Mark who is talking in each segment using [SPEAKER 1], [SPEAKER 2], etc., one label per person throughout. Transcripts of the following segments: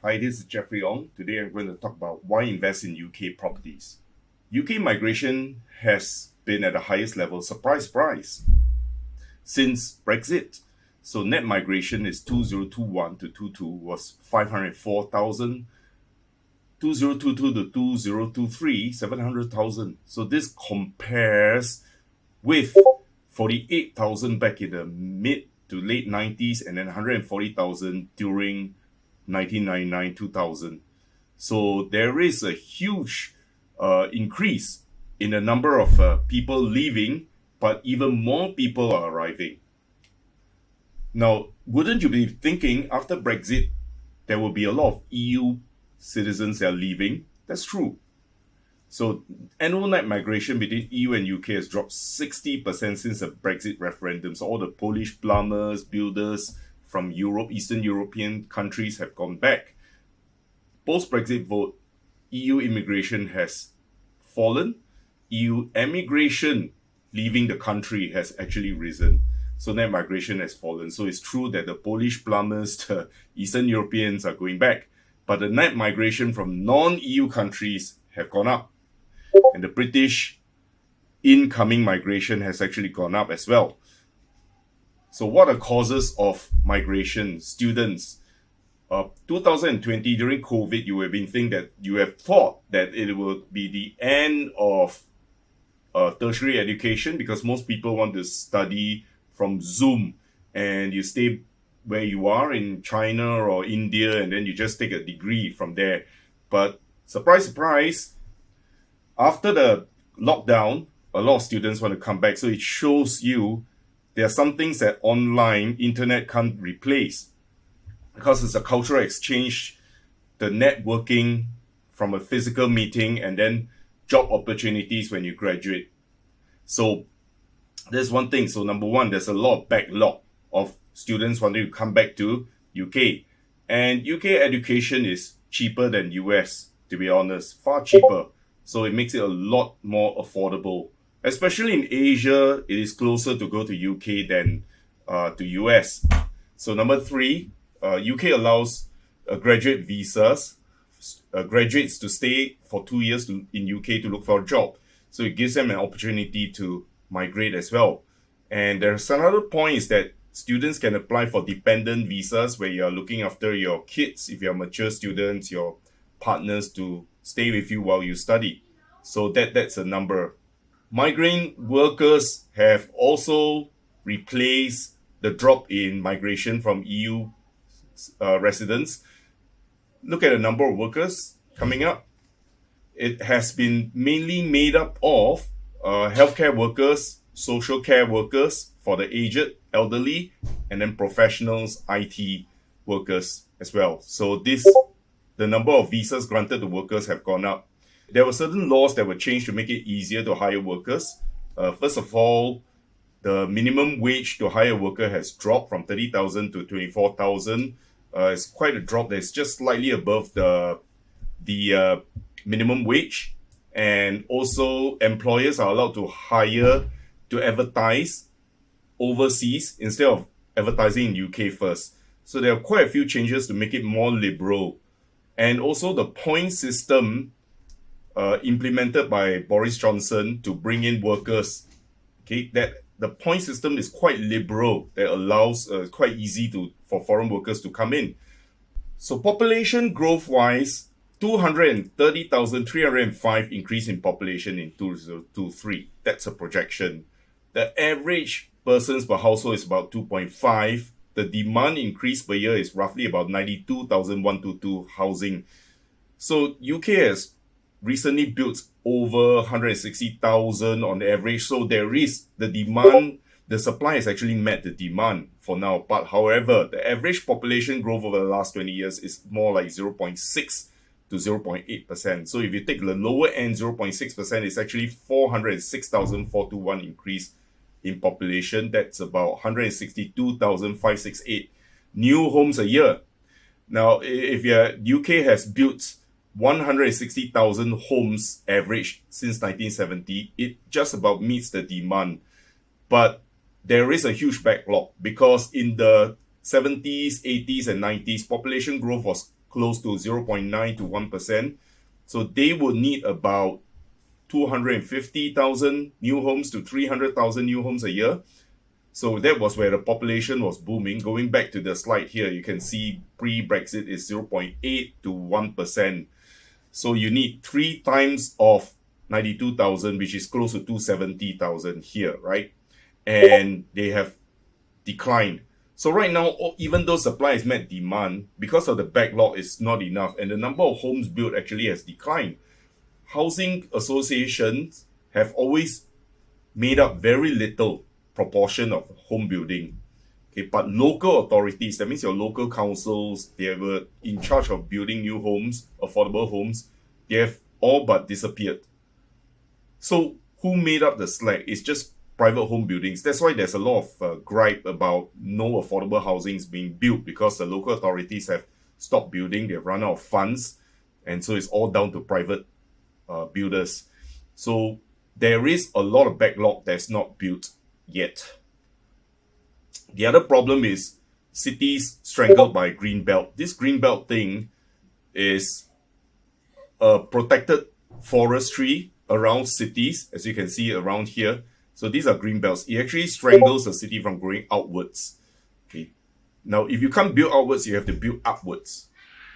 [SPEAKER 1] Hi, this is Jeffrey Ong. Today I'm going to talk about why invest in UK properties. UK migration has been at the highest level, surprise, surprise, since Brexit. So net migration is 2021 to 22 was 504,000, 2022 to 2023, 700,000. So this compares with 48,000 back in the mid to late 90s and then 140,000 during 1999 2000. So there is a huge increase in the number of people leaving, but even more people are arriving. Now, wouldn't you be thinking after Brexit, there will be a lot of EU citizens that are leaving? That's true. So annual net migration between EU and UK has dropped 60% since the Brexit referendum. So all the Polish plumbers, builders from Europe, Eastern European countries have gone back. Post-Brexit vote, EU immigration has fallen. EU emigration leaving the country has actually risen. So net migration has fallen. So it's true that the Polish plumbers, the Eastern Europeans are going back. But the net migration from non-EU countries have gone up. And the British incoming migration has actually gone up as well. So what are causes of migration? Students. 2020, during COVID, you have thought that it will be the end of tertiary education because most people want to study from Zoom and you stay where you are in China or India and then you just take a degree from there. But surprise, surprise, after the lockdown, a lot of students want to come back. So it shows you there are some things that online, internet can't replace because it's a cultural exchange, the networking from a physical meeting, and then job opportunities when you graduate. So there's one thing. So number one, there's a lot of backlog of students wanting to come back to UK. And UK education is cheaper than US, to be honest, far cheaper. So it makes it a lot more affordable. Especially in Asia, it is closer to go to UK than to US. So number three, UK allows graduate visas, graduates to stay for 2 years in UK to look for a job. So it gives them an opportunity to migrate as well. And there's another point is that students can apply for dependent visas where you're looking after your kids, if you're mature students, your partners to stay with you while you study. So that's a number. Migrant workers have also replaced the drop in migration from EU residents. Look at the number of workers coming up. It has been mainly made up of healthcare workers, social care workers for the aged, elderly, and then professionals, IT workers as well. So the number of visas granted to workers have gone up. There were certain laws that were changed to make it easier to hire workers. First of all, the minimum wage to hire a worker has dropped from 30,000 to 24,000. It's quite a drop. That's just slightly above the minimum wage. And also, employers are allowed to hire to advertise overseas instead of advertising in UK first. So there are quite a few changes to make it more liberal. And also the point system implemented by Boris Johnson to bring in workers. Okay, that the point system is quite liberal. That allows quite easy for foreign workers to come in. So population growth wise, 230,305 increase in population in 2023. That's a projection. The average persons per household is about 2.5. The demand increase per year is roughly about 92,122 housing. So UK has recently built over 160,000 on average. So there is the demand, the supply has actually met the demand for now. But however, the average population growth over the last 20 years is more like 0.6 to 0.8%. So if you take the lower end 0.6%, it's actually 406,421 increase in population. That's about 162,568 new homes a year. Now, if UK has built 160,000 homes average since 1970, it just about meets the demand. But there is a huge backlog because in the 70s, 80s, and 90s, population growth was close to 0.9 to 1%. So they would need about 250,000 new homes to 300,000 new homes a year. So that was where the population was booming. Going back to the slide here, you can see pre-Brexit is 0.8 to 1%. So you need 3 times of 92,000, which is close to 270,000 here, right? And they have declined. So right now, even though supply has met demand, because of the backlog, it's not enough, and the number of homes built actually has declined. Housing associations have always made up very little proportion of home building. Okay, but local authorities, that means your local councils, they were in charge of building new homes, affordable homes, they have all but disappeared. So who made up the slack? It's just private home buildings. That's why there's a lot of gripe about no affordable housings being built, because the local authorities have stopped building, they've run out of funds, and so it's all down to private builders. So there is a lot of backlog that's not built yet. The other problem is cities strangled by green belt. This green belt thing is a protected forestry around cities, as you can see around here. So these are green belts. It actually strangles the city from growing outwards. Okay. Now, if you can't build outwards, you have to build upwards,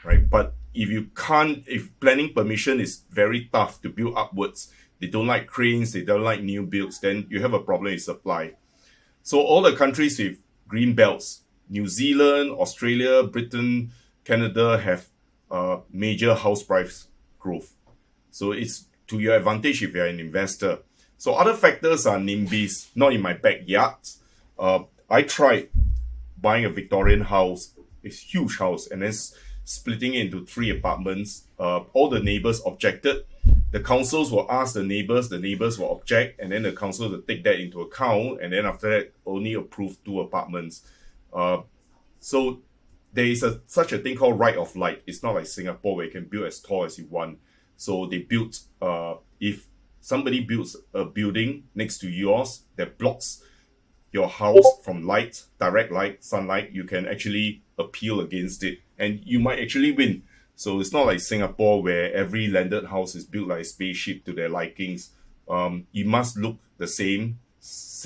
[SPEAKER 1] right? But if you can't, if planning permission is very tough to build upwards, they don't like cranes, they don't like new builds, then you have a problem with supply. So all the countries with green belts, New Zealand, Australia, Britain, Canada, have major house price growth. So it's to your advantage if you're an investor. So other factors are NIMBYs, not in my backyard. I tried buying a Victorian house, a huge house, and then splitting it into 3 apartments. All the neighbors objected. The councils will ask the neighbors will object, and then the council will take that into account, and then after that only approve 2 apartments. So there is such a thing called right of light. It's not like Singapore where you can build as tall as you want. So they built, if somebody builds a building next to yours that blocks your house from light, direct light, sunlight, you can actually appeal against it, and you might actually win. So it's not like Singapore where every landed house is built like a spaceship to their likings. You must look the same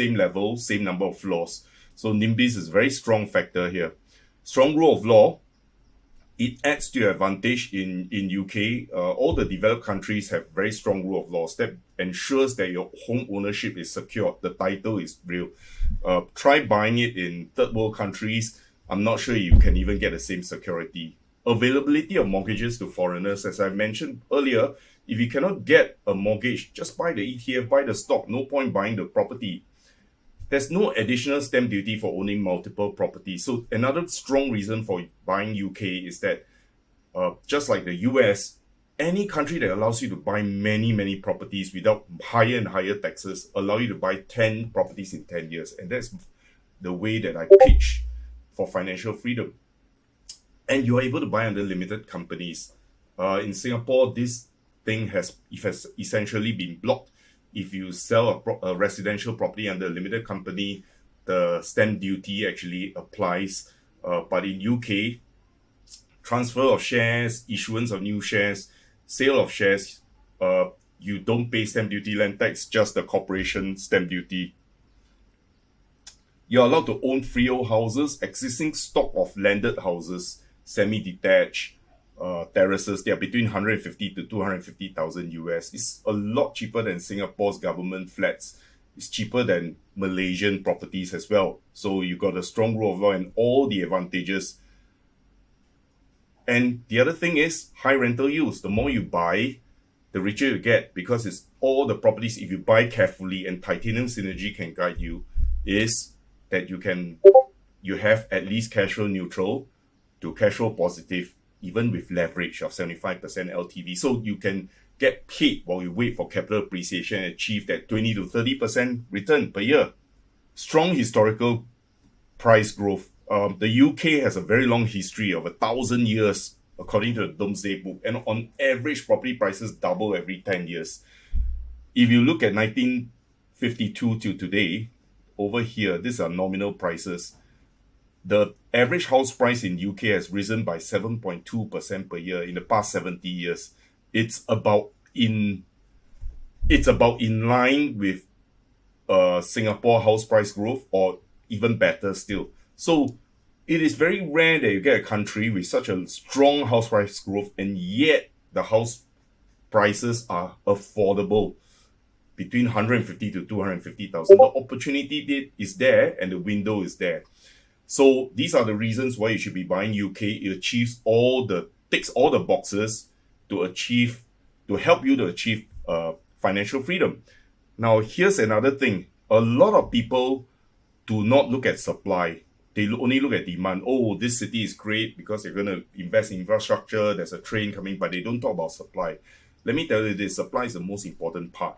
[SPEAKER 1] level, same number of floors. So NIMBYs is a very strong factor here. Strong rule of law, it adds to your advantage in UK. All the developed countries have very strong rule of laws that ensures that your home ownership is secure. The title is real. Try buying it in third world countries. I'm not sure you can even get the same security. Availability of mortgages to foreigners, as I mentioned earlier, if you cannot get a mortgage, just buy the ETF, buy the stock. No point buying the property. There's no additional stamp duty for owning multiple properties. So another strong reason for buying UK is that just like the US, any country that allows you to buy many properties without higher and higher taxes allow you to buy 10 properties in 10 years. And that's the way that I pitch for financial freedom. And you're able to buy under limited companies. In Singapore, this thing has essentially been blocked. If you sell a residential property under a limited company, the stamp duty actually applies. But in UK, transfer of shares, issuance of new shares, sale of shares, you don't pay stamp duty, land tax, just the corporation stamp duty. You're allowed to own freehold houses, existing stock of landed houses, semi-detached, terraces. They are between 150 to 250,000 US. It's a lot cheaper than Singapore's government flats. It's cheaper than Malaysian properties as well. So you got a strong rule of law and all the advantages. And the other thing is high rental yields. The more you buy, the richer you get, because it's all the properties, if you buy carefully, and Titanium Synergy can guide you, is that you have at least cash flow neutral to cash flow positive, even with leverage of 75% LTV. So you can get paid while you wait for capital appreciation and achieve that 20 to 30% return per year. Strong historical price growth. The UK has a very long history of 1,000 years, according to the Domesday Book, and on average, property prices double every 10 years. If you look at 1952 to today, over here, these are nominal prices. The average house price in UK has risen by 7.2% per year in the past 70 years. It's about in line with Singapore house price growth, or even better still. So it is very rare that you get a country with such a strong house price growth, and yet the house prices are affordable between 150 to 250,000. The opportunity is there and the window is there. So these are the reasons why you should be buying UK. It ticks all the boxes to help you to achieve financial freedom. Now, here's another thing. A lot of people do not look at supply. They only look at demand. Oh, this city is great because they're going to invest in infrastructure. There's a train coming, but they don't talk about supply. Let me tell you this, supply is the most important part.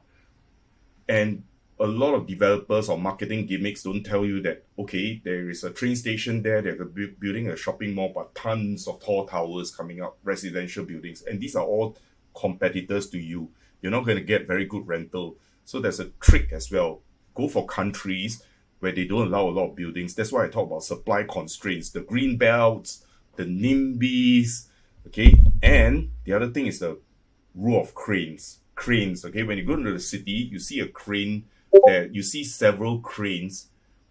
[SPEAKER 1] And a lot of developers or marketing gimmicks don't tell you that, okay, there is a train station there, they're building a shopping mall, but tons of tall towers coming up, residential buildings. And these are all competitors to you. You're not going to get very good rental. So there's a trick as well. Go for countries where they don't allow a lot of buildings. That's why I talk about supply constraints, the green belts, the NIMBYs, okay? And the other thing is the rule of cranes. Cranes, okay? When you go into the city, you see a crane there. You see several cranes.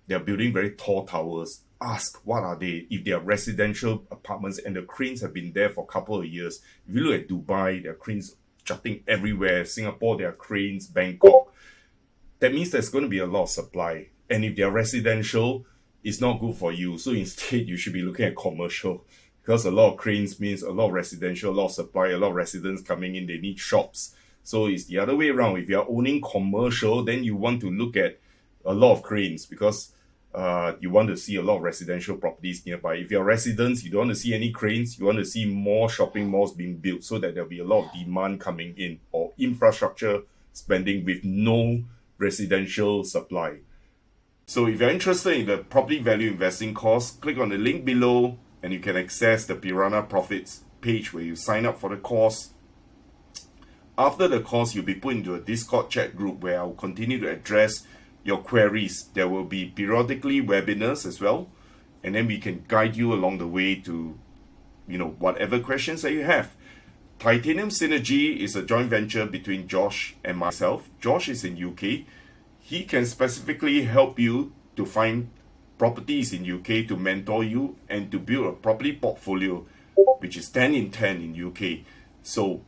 [SPEAKER 1] They're building very tall towers. Ask, what are they? If they are residential apartments, and the cranes have been there for a couple of years. If you look at Dubai, there are cranes jutting everywhere. Singapore, there are cranes. Bangkok. That means there's going to be a lot of supply. And if they're residential, it's not good for you. So instead, you should be looking at commercial, because a lot of cranes means a lot of residential, a lot of supply, a lot of residents coming in. They need shops. So it's the other way around. If you're owning commercial, then you want to look at a lot of cranes, because you want to see a lot of residential properties nearby. If you're residents, you don't want to see any cranes. You want to see more shopping malls being built, so that there'll be a lot of demand coming in, or infrastructure spending with no residential supply. So if you're interested in the property value investing course, click on the link below and you can access the Piranha Profits page where you sign up for the course. After the course, you'll be put into a Discord chat group where I'll continue to address your queries. There will be periodically webinars as well, and then we can guide you along the way to, whatever questions that you have. Titanium Synergy is a joint venture between Josh and myself. Josh is in UK. He can specifically help you to find properties in UK, to mentor you, and to build a property portfolio, which is 10 in 10 in UK. So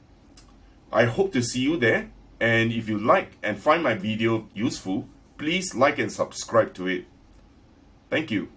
[SPEAKER 1] I hope to see you there. And if you like and find my video useful, please like and subscribe to it. Thank you.